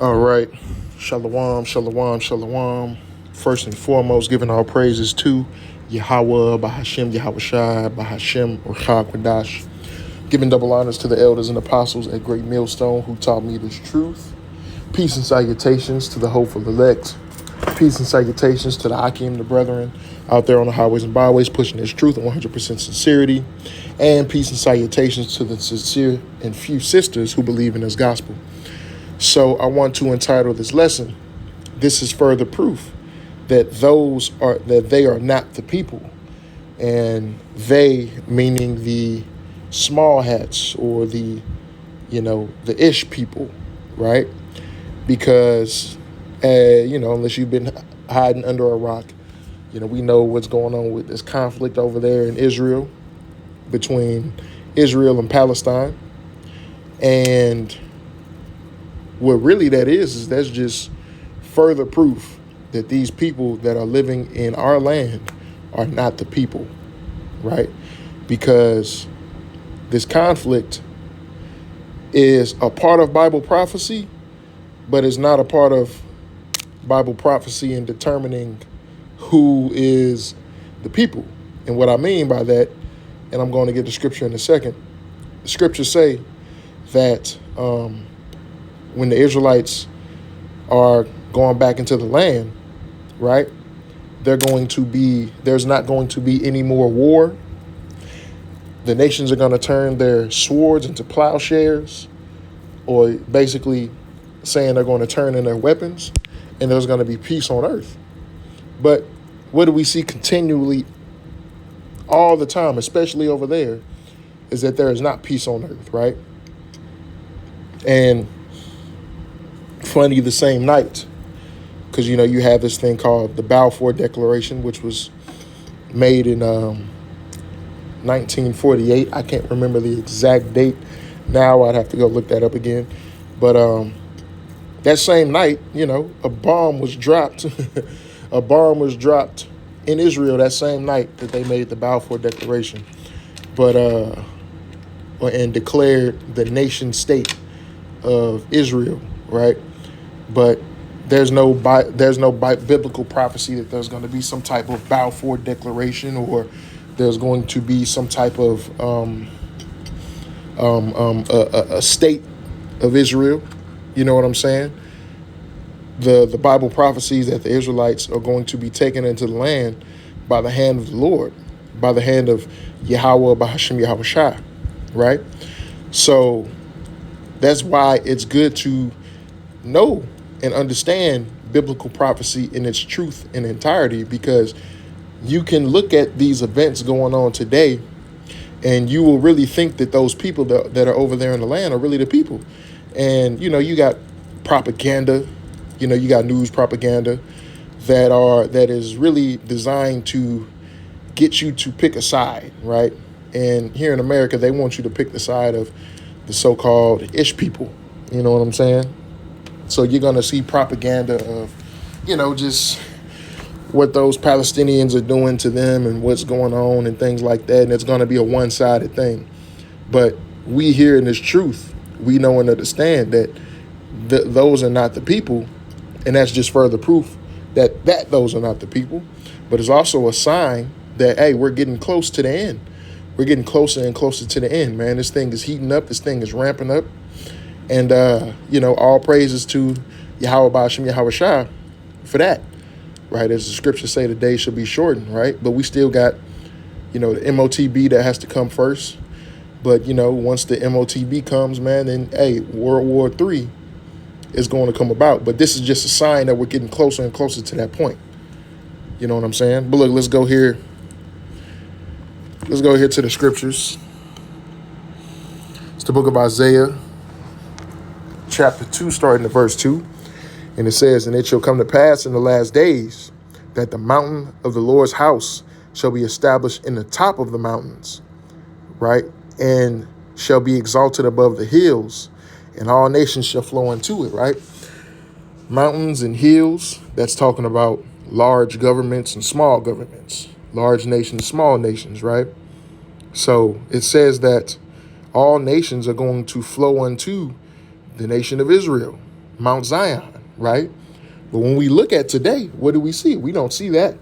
All right. Shalom, shalom, shalom. First and foremost, giving all praises to Yahweh, Bahashem, Yahweh Shai, Bahashem, Ruach Kwadash. Giving double honors to the elders and apostles at Great Millstone who taught me this truth. Peace and salutations to the hopeful elect. Peace and salutations to the Akim, the brethren, out there on the highways and byways, pushing this truth in 100% sincerity. And peace and salutations to the sincere and few sisters who believe in this gospel. So I want to entitle this lesson, "This is further proof that they are not the people." And they meaning the small hats or the ish people, right? Because unless you've been hiding under a rock, we know what's going on with this conflict over there in Israel, between Israel and Palestine. And what really that is that's just further proof that these people that are living in our land are not the people, right? Because this conflict is a part of Bible prophecy, but it's not a part of Bible prophecy in determining who is the people. And what I mean by that, and I'm going to get the scripture in a second, the scriptures say that when the Israelites are going back into the land, right, there's not going to be any more war. The nations are going to turn their swords into plowshares, or basically saying they're going to turn in their weapons, and there's going to be peace on earth. But what do we see continually all the time, especially over there, is that there is not peace on earth, right? And funny, the same night, because you have this thing called the Balfour Declaration, which was made in 1948. I can't remember the exact date now. I'd have to go look that up again. But that same night, a bomb was dropped. A bomb was dropped in Israel that same night that they made the Balfour Declaration, and declared the nation state of Israel, right? But there's no biblical prophecy that there's going to be some type of Balfour Declaration, or there's going to be some type of a state of Israel. You know what I'm saying? The Bible prophecies that the Israelites are going to be taken into the land by the hand of the Lord, by the hand of Yahweh, Bahashem, Yahweh Shai, right? So that's why it's good to know and understand biblical prophecy in its truth and entirety, because you can look at these events going on today and you will really think that those people that are over there in the land are really the people. And, you got propaganda, you got news propaganda that is really designed to get you to pick a side, right? And here in America, they want you to pick the side of the so-called ish people. You know what I'm saying? So you're going to see propaganda of, just what those Palestinians are doing to them and what's going on and things like that. And it's going to be a one-sided thing. But we here in this truth, we know and understand that those are not the people. And that's just further proof that those are not the people. But it's also a sign that, hey, we're getting close to the end. We're getting closer and closer to the end, man. This thing is heating up. This thing is ramping up. And, all praises to Yahweh Ba'ashem Yahweh Shai for that, right? As the scriptures say, the day shall be shortened, right? But we still got, the MOTB that has to come first. But, once the MOTB comes, man, then, hey, World War III is going to come about. But this is just a sign that we're getting closer and closer to that point. You know what I'm saying? But look, let's go here. Let's go here to the scriptures. It's the book of Isaiah, chapter 2, starting at verse 2. And it says, "And it shall come to pass in the last days that the mountain of the Lord's house shall be established in the top of the mountains," right? "And shall be exalted above the hills, and all nations shall flow into it," right? Mountains and hills, that's talking about large governments and small governments, large nations, small nations, right? So it says that all nations are going to flow unto the nation of Israel, Mount Zion, right? But when we look at today, what do we see? We don't see that,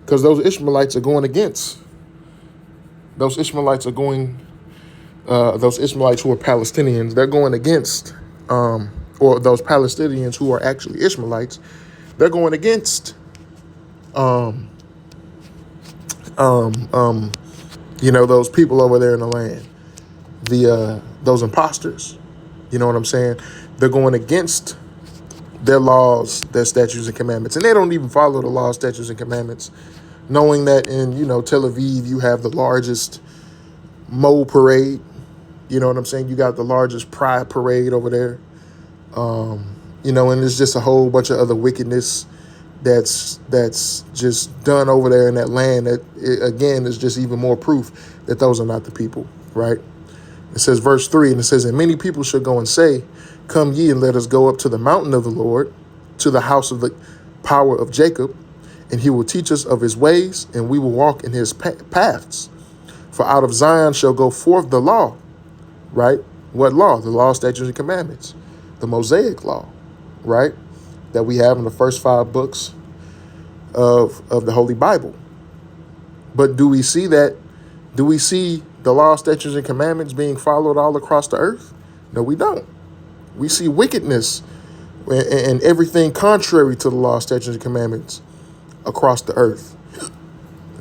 because those Ishmaelites are going against. Those Ishmaelites are going. Those Ishmaelites who are Palestinians, they're going against, or those Palestinians who are actually Ishmaelites, they're going against, those people over there in the land, those imposters. You know what I'm saying? They're going against their laws, their statutes and commandments, and they don't even follow the laws, statutes, and commandments, knowing that in Tel Aviv you have the largest Mo parade. You know what I'm saying? You got the largest pride parade over there. And there's just a whole bunch of other wickedness that's just done over there in that land that, again, is just even more proof that those are not the people, right? It says, verse 3, and it says, and many people shall go and say, come ye and let us go up to the mountain of the Lord, to the house of the power of Jacob, and he will teach us of his ways, and we will walk in his paths. For out of Zion shall go forth the law, right? What law? The law, statutes, and commandments. The Mosaic law, right? That we have in the first 5 books of the Holy Bible. But do we see that? Do we see the law, statutes, and commandments being followed all across the earth? No, we don't. We see wickedness and everything contrary to the law, statutes, and commandments across the earth.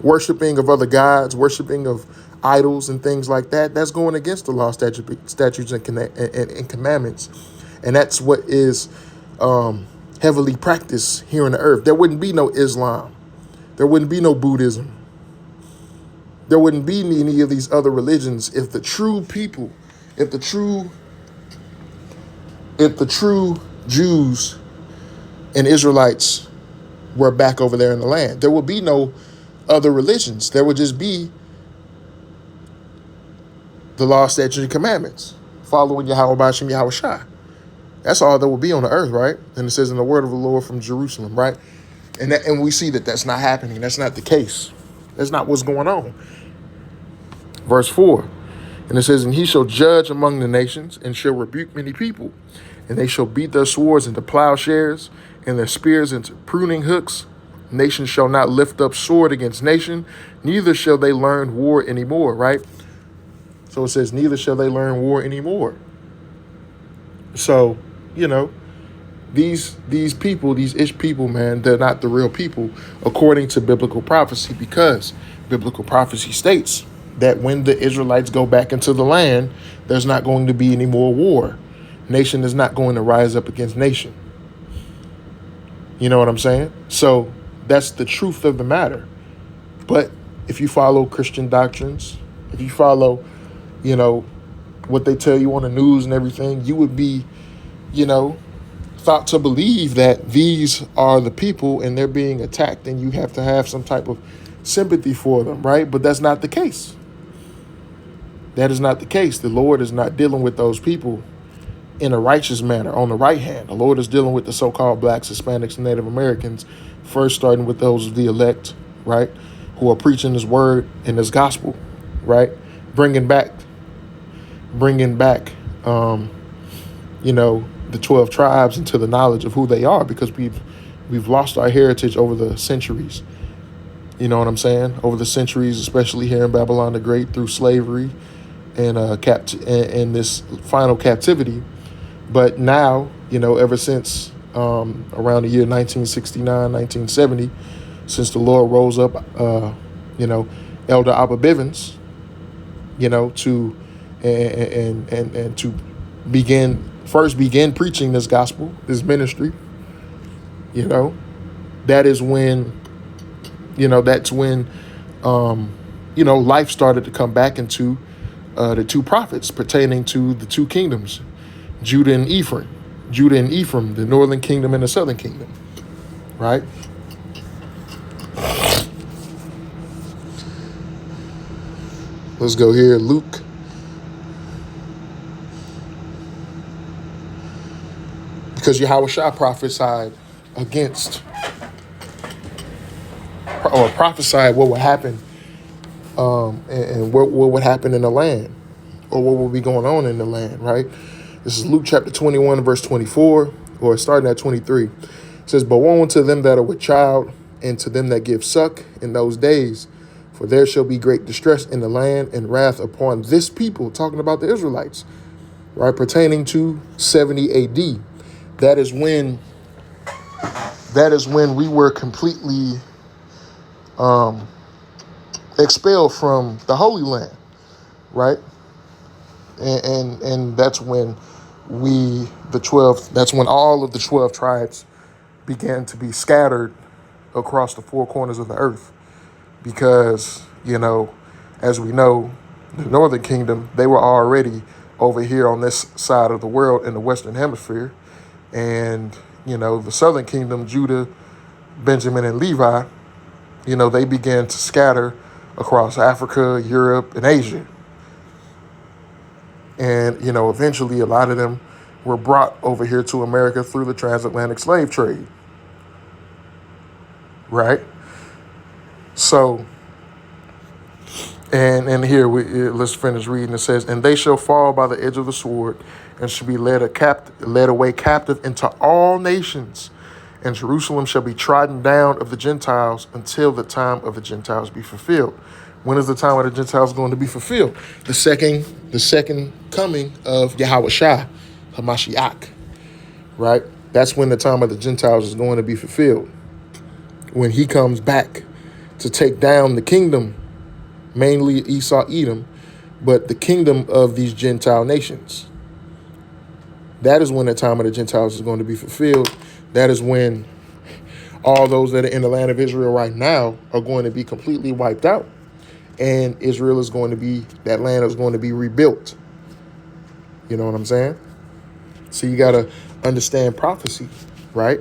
Worshiping of other gods, worshiping of idols and things like that, that's going against the law, statutes, and commandments. And that's what is heavily practiced here on the earth. There wouldn't be no Islam. There wouldn't be no Buddhism. There wouldn't be any of these other religions if the true people, if the true Jews and Israelites were back over there in the land. There would be no other religions. There would just be the law, statutes, and commandments, following Yahweh B'Shem Yahweh Shai. That's all there will be on the earth, right? And it says in the word of the Lord from Jerusalem, right? And we see that that's not happening. That's not the case. That's not what's going on. Verse 4, and it says, and he shall judge among the nations and shall rebuke many people, and they shall beat their swords into plowshares and their spears into pruning hooks. Nation shall not lift up sword against nation, neither shall they learn war anymore, right? So it says, neither shall they learn war anymore. So, these people, these Ish people, man, they're not the real people according to biblical prophecy, because biblical prophecy states that when the Israelites go back into the land, there's not going to be any more war. Nation is not going to rise up against nation. You know what I'm saying? So that's the truth of the matter. But if you follow Christian doctrines, if you follow, what they tell you on the news and everything, you would be, thought to believe that these are the people and they're being attacked, and you have to have some type of sympathy for them, right? But that's not the case. That is not the case. The Lord is not dealing with those people in a righteous manner on the right hand. The Lord is dealing with the so-called blacks, Hispanics, and Native Americans, first starting with those of the elect, right, who are preaching his word and his gospel, right, bringing back, the 12 tribes into the knowledge of who they are, because we've lost our heritage over the centuries. You know what I'm saying? Over the centuries, especially here in Babylon the Great, through slavery and this final captivity. But now, ever since around the year 1969, 1970, since the Lord rose up, Elder Abba Bivens, to begin preaching this gospel, this ministry, that is when, that's when, life started to come back into the two prophets pertaining to the two kingdoms, Judah and Ephraim, the northern kingdom and the southern kingdom, right? Let's go here, Luke. Because Yahweh Shai prophesied prophesied what would happen, and what would happen in the land, or what will be going on in the land, right? This is Luke chapter 21, verse 24, or starting at 23. It says, but woe unto them that are with child, and to them that give suck in those days, for there shall be great distress in the land and wrath upon this people, talking about the Israelites, right, pertaining to 70 AD. That is when we were completely expelled from the Holy Land, right? And that's when that's when all of the 12 tribes began to be scattered across the four corners of the earth. Because, as we know, the Northern Kingdom, they were already over here on this side of the world in the Western Hemisphere. And, the Southern Kingdom, Judah, Benjamin, and Levi, they began to scatter across Africa, Europe, and Asia. And, eventually a lot of them were brought over here to America through the transatlantic slave trade. Right? So, and here, let's finish reading. It says, and they shall fall by the edge of the sword, and shall be led away captive into all nations. And Jerusalem shall be trodden down of the Gentiles until the time of the Gentiles be fulfilled. When is the time of the Gentiles going to be fulfilled? The second coming of Yahweh Shah, Hamashiach, right? That's when the time of the Gentiles is going to be fulfilled. When he comes back to take down the kingdom, mainly Esau, Edom, but the kingdom of these Gentile nations. That is when the time of the Gentiles is going to be fulfilled. That is when all those that are in the land of Israel right now are going to be completely wiped out. And Israel is going to be, that land is going to be rebuilt. You know what I'm saying? So you got to understand prophecy, right?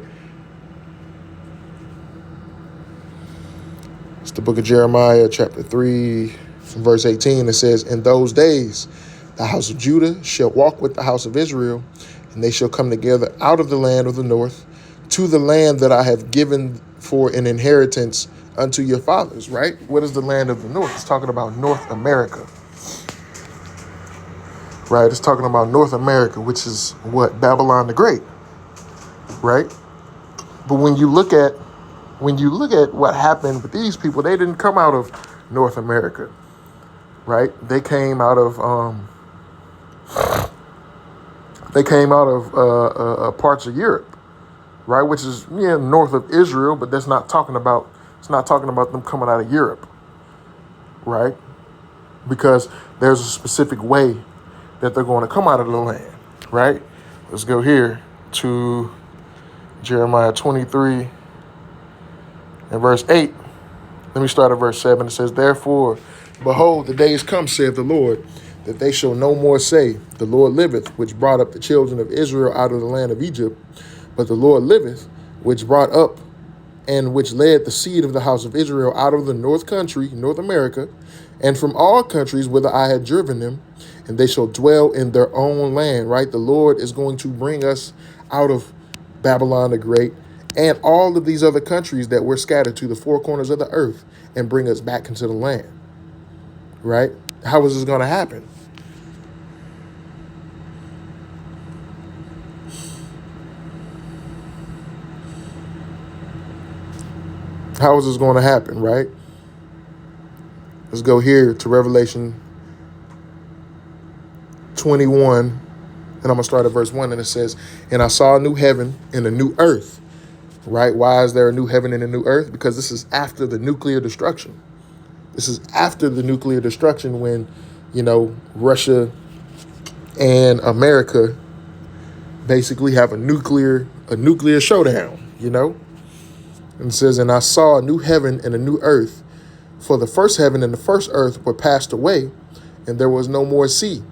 It's the book of Jeremiah, chapter 3, verse 18. It says, in those days, the house of Judah shall walk with the house of Israel, and they shall come together out of the land of the north to the land that I have given for an inheritance unto your fathers, right? What is the land of the north? It's talking about North America, right? It's talking about North America, which is what? Babylon the Great, right? But when you look at what happened with these people, they didn't come out of North America, right? They came out of parts of Europe, right? Which is north of Israel, but it's not talking about them coming out of Europe, right? Because there's a specific way that they're going to come out of the land, right? Let's go here to Jeremiah 23 and verse 8. Let me start at verse 7. It says, therefore, behold, the days come, saith the Lord, that they shall no more say, the Lord liveth, which brought up the children of Israel out of the land of Egypt, but the Lord liveth, which brought up and which led the seed of the house of Israel out of the north country, North America, and from all countries whither I had driven them, and they shall dwell in their own land, right? The Lord is going to bring us out of Babylon the Great and all of these other countries that were scattered to the four corners of the earth and bring us back into the land, right? How is this going to happen? How is this going to happen, right? Let's go here to Revelation 21, and I'm going to start at verse 1, and it says, and I saw a new heaven and a new earth, right? Why is there a new heaven and a new earth? Because this is after the nuclear destruction. This is after the nuclear destruction when, Russia and America basically have a nuclear showdown, And it says, and I saw a new heaven and a new earth, for the first heaven and the first earth were passed away, and there was no more sea.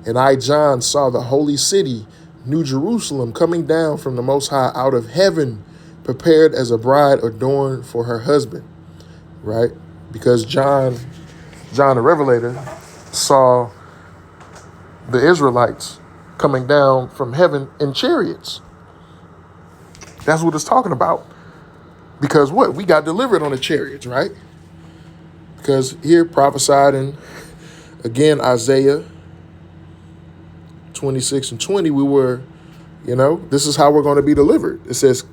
And I, John, saw the holy city, New Jerusalem, coming down from the Most High out of heaven, prepared as a bride adorned for her husband, right? Because John the Revelator saw the Israelites coming down from heaven in chariots. That's what it's talking about. Because what? We got delivered on the chariots, right? Because here prophesied in, again, Isaiah 26 and 20, we were, this is how we're going to be delivered. It says,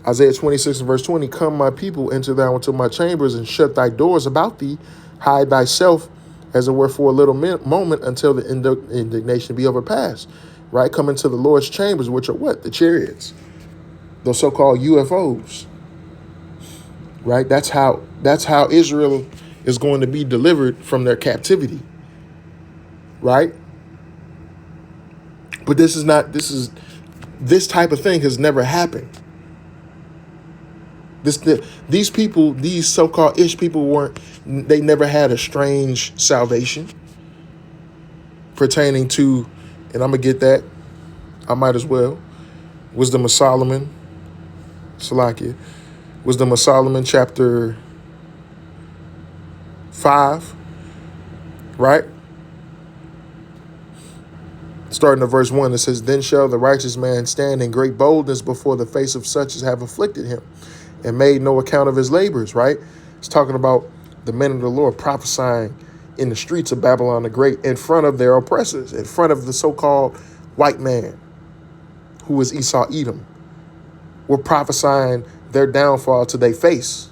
Isaiah 26 and verse 20, come, my people, enter thou into my chambers and shut thy doors about thee. Hide thyself as it were for a little moment until the indignation be overpassed. Right? Come into the Lord's chambers, which are what? The chariots. Those so-called UFOs. Right? That's how Israel is going to be delivered from their captivity. Right? But this type of thing has never happened. These people, these so-called ish people they never had a strange salvation pertaining to, and I'm going to get that, I might as well, Wisdom of Solomon, Salakia, Wisdom of Solomon, chapter 5, right? Starting at verse 1, it says, then shall the righteous man stand in great boldness before the face of such as have afflicted him, and made no account of his labors, right? It's talking about the men of the Lord prophesying in the streets of Babylon the Great in front of their oppressors, in front of the so-called white man who was Esau Edom. We're prophesying their downfall to their face.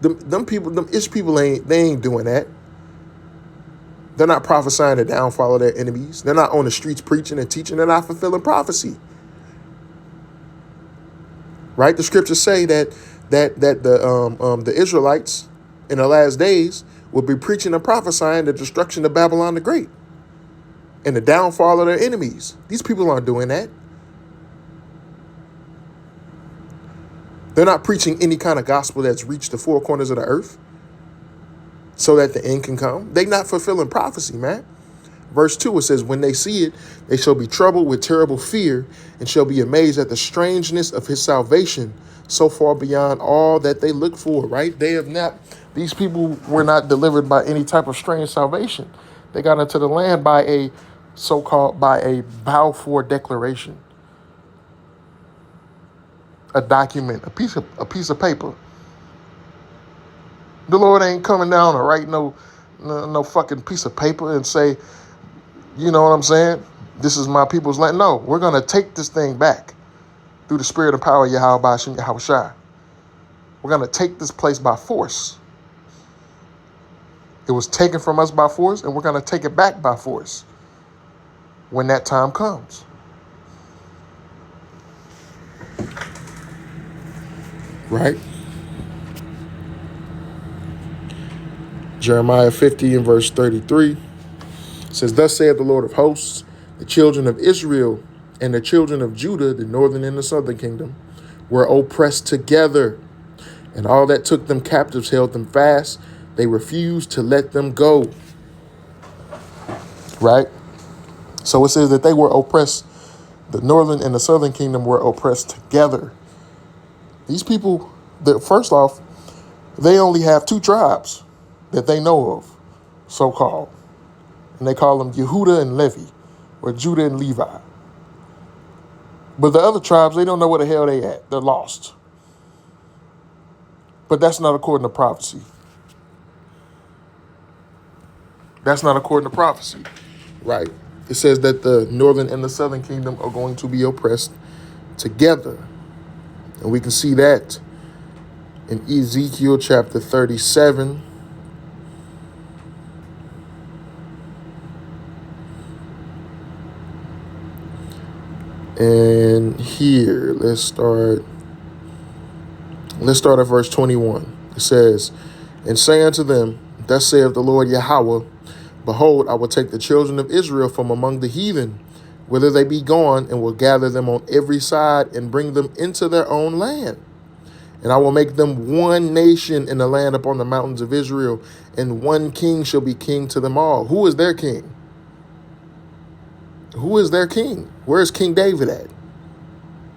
Them ish people they ain't doing that. They're not prophesying the downfall of their enemies. They're not on the streets preaching and teaching. They're not fulfilling prophecy. Right? The scriptures say that the Israelites in the last days will be preaching and prophesying the destruction of Babylon the Great and the downfall of their enemies. These people aren't doing that. They're not preaching any kind of gospel that's reached the four corners of the earth so that the end can come. They're not fulfilling prophecy, man. Verse 2, it says, when they see it, they shall be troubled with terrible fear and shall be amazed at the strangeness of his salvation, so far beyond all that they look for, right? These people were not delivered by any type of strange salvation. They got into the land by a Balfour Declaration, a document, a piece of paper. The Lord ain't coming down to write no fucking piece of paper and say, you know what I'm saying? This is my people's land. No, we're going to take this thing back through the spirit and power of Yahweh Bashim Yahweh Shai. We're going to take this place by force. It was taken from us by force, and we're going to take it back by force when that time comes. Right? Jeremiah 50 and verse 33 says, thus saith the Lord of hosts, the children of Israel and the children of Judah, the northern and the southern kingdom, were oppressed together, and all that took them captives held them fast. They refused to let them go. Right? So it says that they were oppressed. The northern and the southern kingdom were oppressed together. These people, first off, they only have two tribes that they know of, so-called. And they call them Yehuda and Levi, or Judah and Levi. But the other tribes, they don't know where the hell they at. They're lost. But that's not according to prophecy. That's not according to prophecy. Right. It says that the northern and the southern kingdom are going to be oppressed together. And we can see that in Ezekiel chapter 37. And here, let's start at verse 21. It says, and say unto them, thus saith the Lord Yahweh, behold, I will take the children of Israel from among the heathen, whither they be gone, and will gather them on every side and bring them into their own land. And I will make them one nation in the land upon the mountains of Israel, and one king shall be king to them all. Who is their king? Who is their king? Where is King David at?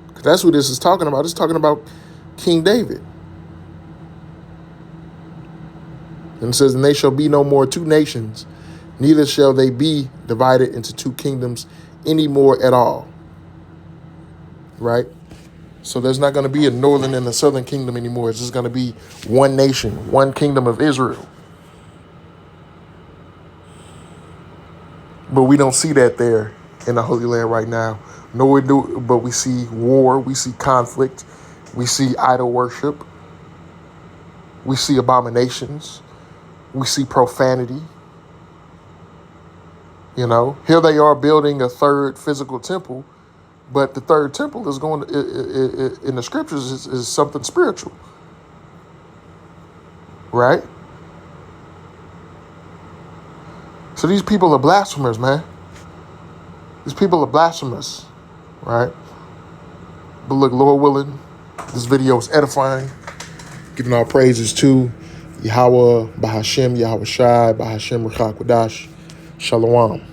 Because that's what this is talking about. It's talking about King David. And it says, and they shall be no more two nations, neither shall they be divided into two kingdoms anymore at all. Right? So there's not going to be a northern and a southern kingdom anymore. It's just going to be one nation, one kingdom of Israel. But we don't see that there in the Holy Land right now. No, we do, but we see war, we see conflict, we see idol worship, we see abominations, we see profanity. You know, here they are building a third physical temple, but the third temple is going to, in the scriptures is something spiritual, right? So these people are blasphemers, man. These people are blasphemous, right? But look, Lord willing, this video is edifying, giving our praises to Yahweh, Bahashem, Yahweh Shai, Bahashem, Ruach Kodash, Shalom.